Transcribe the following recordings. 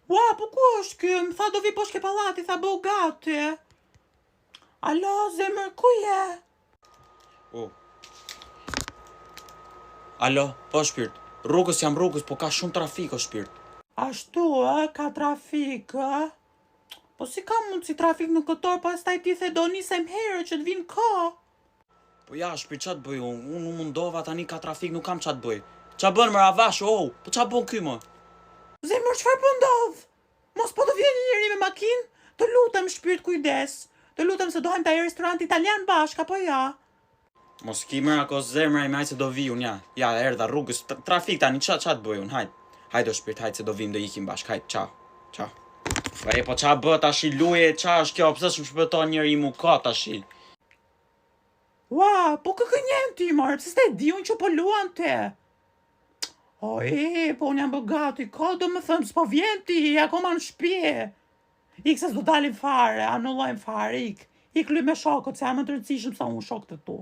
Ua, po ku është ky? Më tha do vi poshtë ke pallati, tha bëu gati. Alo, zemër, ku je? Alo, po shpirt. Jam rrugës, po ka shumë trafik o shpirt. Ashtu, ka trafik, Po si ka mund si trafik në këtë orë, pastaj ti the do nisem herë që të vinë kohë. Po ja, shpirt, qa të bëj unë mundova tani ka trafik, nuk kam qa të bëj. Qa bën më ravash, po qa bën ky më? Zemër, çfarë po ndodh? Mos po të vjen njëri me makinë? Të lutem shpirt, kujdes. Të lutem se do hajmë taj restorant italian bashkë, apo ja? Mos ki mëra ko zemra i maj se do vi unë, ja. Ja, erdha rrugës, trafik tani, qa të bëj unë, hajt. Hajde o shpirt, hajt se do vim, do ikim bashkë, hajt, ciao. Ciao. Po qa bë tashi luje, qa është kjo, pëse shumë shpëton njëri mu ka tashi? Ua, po kënjem ti marë, pëse s'te di unë që po luan te? Po unë jam bë gati, ka do më thëmë, s'po vjen ti, akoma në shpje. Ik se s'do dalim fare, anullojmë fare, ik luj me shokët, se jam të rëndësishëm sa unë shokët e tu.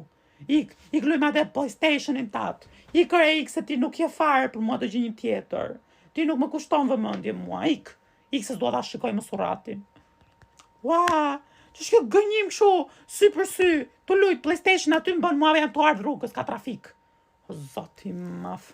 Ik luj me atë PlayStation-in tatë. Ik se ti nuk je fare për mua të gjë një tjetër. Ti nuk më kushton vëmendje mua, ik se s'do ta shikoj më suratin. Ua, që shkjo gënjim këshu, sy për sy, të lujt PlayStation aty më bën mua janë të ardhë rrugës, ka trafik. O zoti maf.